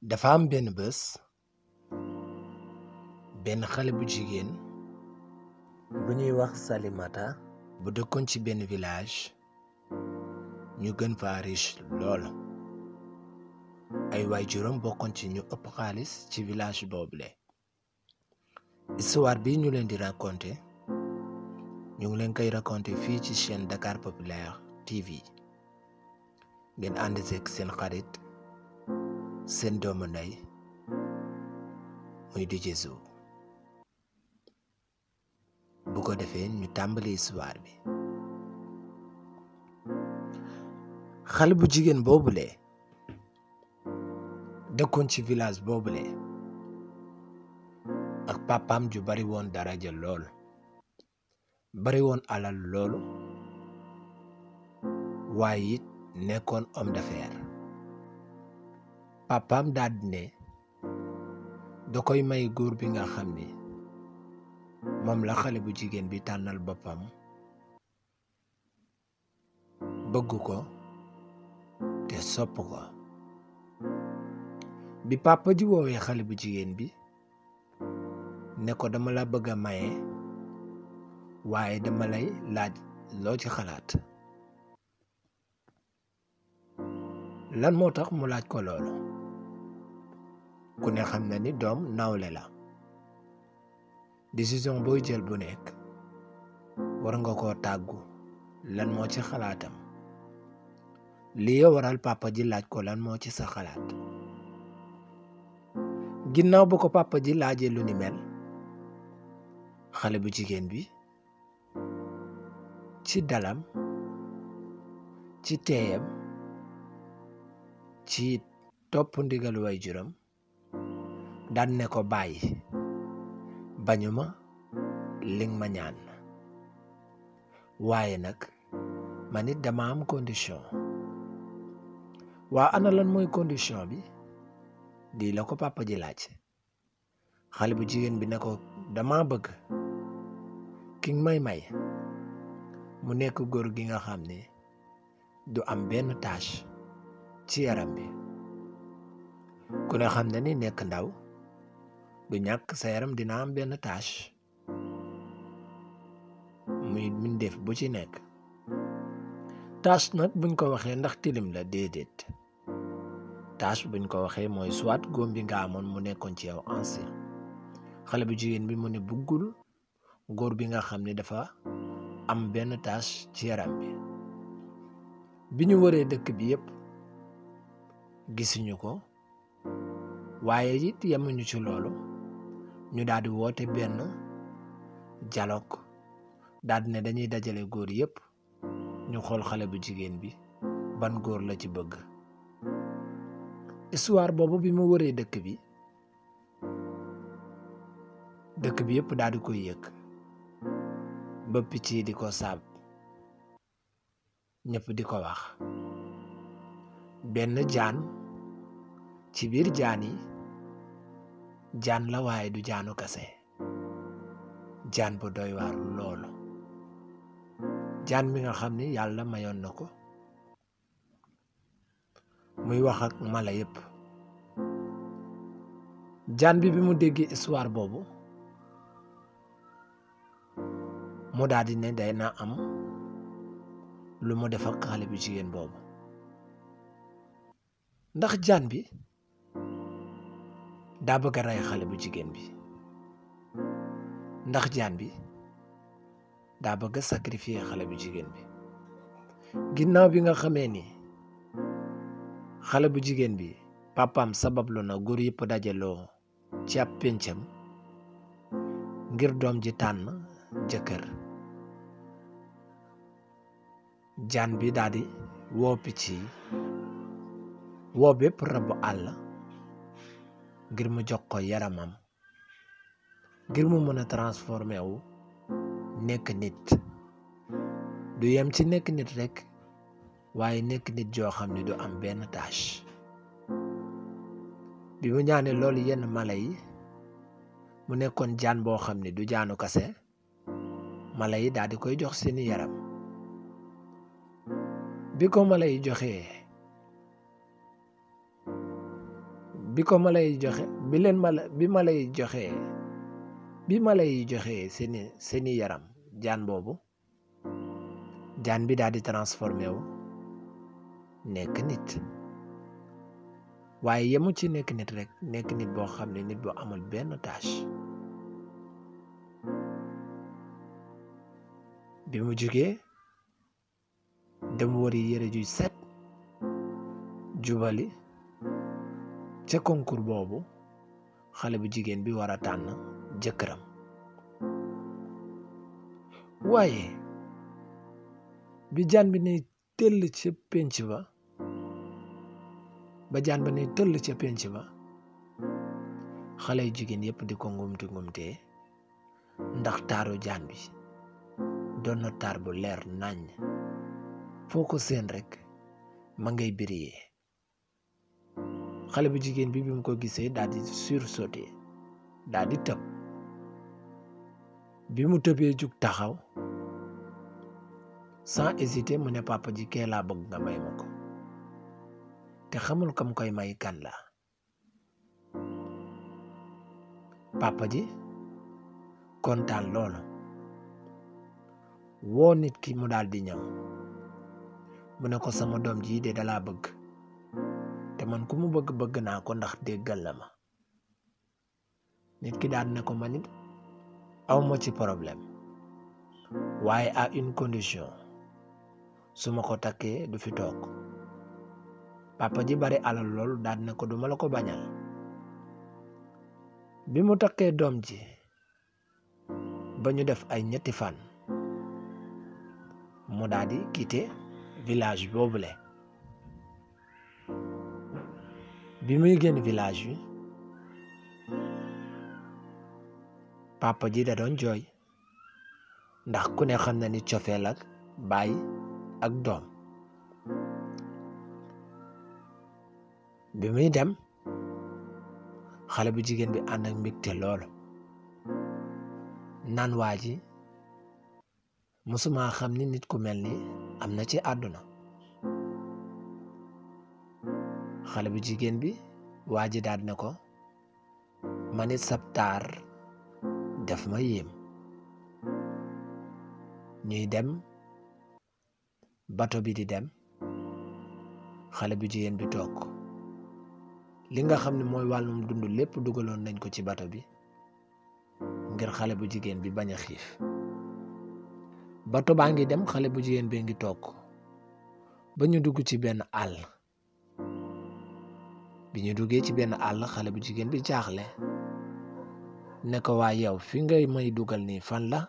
dafa am benn bés benn xale bu jigéen bu ñuy wax Salimata bu dëkkoon ci benn village ñu gën fa riche lool ay waajuram bokkoon ci ñu ëpp xaalis ci village boobule. histoire bi ñu leen di raconter ñu ngi leen koy raconter fii ci chaîne Dakar Populaire TV ngeen ànd seeg seen xarit seen doomu ndey muy DJ Zo bu ko defee ñu tàmbali histoire bi. xale bu jigéen boobule dëkkoon ci village boobule ak papaam ju bari woon daraja lool bari woon alal loolu waaye it nekkoon homme d'affaires. papaam daal di ne da koy may góor bi nga xam ni moom la xale bu jigéen bi tànnal boppam bëgg ko te sopp ko. bi papa ji woowee xale bu jigéen bi ne ko dama la bëgg a maye waaye dama lay laaj loo ci xalaat. lan moo tax mu laaj ko loolu? ku ne xam na ni doom nawle la. décision booy jël bu nekk war nga koo tàggu lan moo ci xalaatam. lii waral papa ji laaj ko lan moo ci sa xalaat. ginnaaw bu ko papa ji laajee lu ni mel xale bu jigéen bi ci dalam ci teeyam ci topp ndigal waajuram daan ne ko bàyyi bañuma li nga ma ñaan waaye nag man it dama am condition. waa ana lan mooy condition bi? di la ko papa ji laaj. xale bu jigéen bi ne ko dama bëgg ki nga may mu nekk góor gi nga xam ne du am benn tache ci yaram bi. ku ne xam na ni nekk ndaw du ñàkk sa yaram dina am benn tache muy mbindeef bu ci nekk. tache nag buñ ko waxee ndax tilim la déedéet. tache buñ ko waxee mooy soit góom bi nga amoon mu nekkoon ci yow ancien. xale bu jigéen bi mu ne buggul góor bi nga xam ne dafa am benn tache ci yaram bi. bi ñu wëree dëkk bi yépp gisuñu ko waaye it yemuñu ci loolu ñu daal di woote benn dialogue daal di ne dañuy dajale góor yépp ñu xool xale bu jigéen bi ban góor la ci bëgg. histoire boobu bi mu wëree dëkk bi yépp daal di koy yëg ba picc yi di ko saab ñëpp di ko wax. benn jaan ci biir jaan yi jaan la waaye du jaanu kase jaan bu doy waar loolu. jaan bi nga xam ni yàlla mayoon na ko muy wax ak mala yépp. jaan bi mu déggee histoire boobu mu daal di ne day na am lu mu def ak xale bu jigéen boobu. ndax jaan bi daa bëgg a rey xale bu jigéen bi? ndax jaan bi daa bëgg a sacrifier xale bu jigéen bi? ginnaaw bi nga xamee ni xale bu jigéen bi papaam sabablu na góor yëpp dajaloo ci ab péncam ngir doom ji tànn jëkkër. jaan bi daal di woo picc yi woo bépp rabu àll ngir mu jox ko yaramam ngir mu mën a transformé wu nekk nit. du yem ci nekk nit rekk waaye nekk nit joo xam ne du am benn tache. bi mu ñaanee loolu yenn mala yi mu nekkoon jaan boo xam ne du jaanu kase mala yi daal di koy jox seeni yaram. bi ko mala yi joxee bi ko ma lay joxe bi leen ma lay joxe seeni yaram jaan boobu jaan bi daal di transformé wu nekk nit waaye yemu ci nekk nit rek nekk nit boo xam ne nit boo amul benn tâche bi mu jógee dem wari yére juy set jubali ca concours boobu xale bu jigéen bi war a tànn jëkkëram waaye bi jaan bi ne tëll ca pénc ba jaan ba ne tëll ca pénc ba xale yu jigéen yépp di ko ngumtee ndax taaru jaan bi doon na taar bu leer naññ foo ko seen rek ma ngay briller xale bu jigéen bi mu ko gisee daal di sursauté daal di tëb bi mu tëbee jug taxaw sans hésiter mu ne papa ji kee laa bëgg nga may ma ko te xamul kam koy may kan la papa ji kontaan loolu woo nit ki mu daal di ñëw mu ne ko sama doom ji de dalaa bëgg te man ku mu bëgg naa ko ndax déggal la ma nit ki daal ne ko man it aw ma ci problème waaye à une condition su ma ko takkee du fi toog papa ji bari alal lool daal ne ko duma la ko bañal bi mu takkee doom ji ba ñu def ay ñetti fan mu daal di quitter village boobule bi muy génn village bi papa ji da doon jooy ndax ku ne xam na ni cofeel ak baay ak doom bi muy dem xale bu jigéen bi ànd ak mbégte loolu naan waa ji musuma xam ni nit ku mel ni am na ci àdduna xale bu jigéen bi waa ji daal ne ko man it sab taar def ma yéem ñuy dem bato bi di dem xale bu jigéen bi toog li nga xam ne mooy wàllum dund lépp dugaloon nañ ko ci bato bi ngir xale bu jigéen bi bañ a xiif bato baa ngi dem xale bu jigéen bi ngi toog ba ñu dugg ci benn àll bi ñu duggee ci benn àll xale bu jigéen bi jaaxle ne ko waa yow fi ngay may dugal nii fan la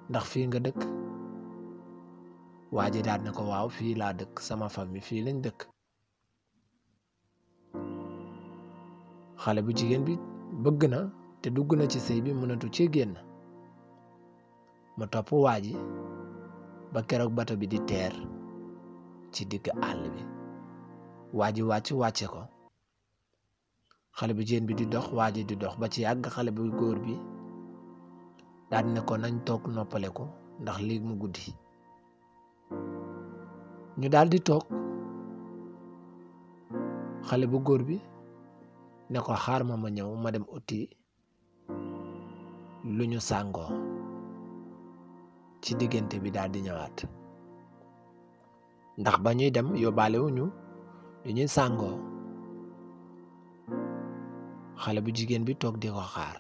ndax fii nga dëkk waa ji daal ne ko waaw fii laa dëkk sama famille fii lañ dëkk xale bu jigéen bi bëgg na te dugg na ci sëy bi mënatu ci génn mu topp waa ji ba keroog bato bi di teer ci digg àll bi waa ji wàcce ko xale bu jigéen bi di dox waa ji di dox ba ci yàgg xale bu góor bi daal ne ko nañ toog noppale ko ndax léegi mu guddi ñu daal di toog xale bu góor bi ne ko xaar ma ñëw ma dem uti lu ñu sàngoo ci diggante bi daal di ñëwaat ndax ba ñuy dem yóbbaale wuñu lu ñuy sàngoo xale bu jigéen bi toog di ko xaar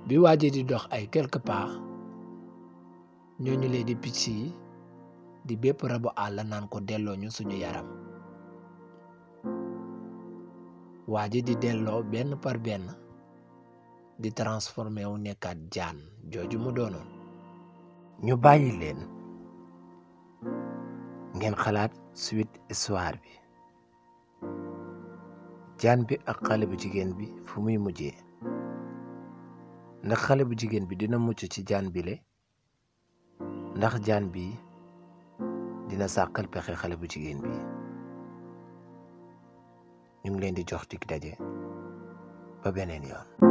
bi waaje di dox ay quelques pas ñooñu lee di picc yi di bépp rabu àll naan ko delloo ñu suñu yaram waaje di delloo benn par benn di transformé wu nekkaat jaan jooju mu doonoon ñu bàyyi leen ngeen xalaat suite histoire bi jaan bi ak xale bu jigéen bi fu muy mujjee ndax xale bu jigéen bi dina mucc ci jaan bile ndax jaan bi dina sàkkal pexe xale bu jigéen bi ñu ngi leen di jox dig daje ba beneen yoon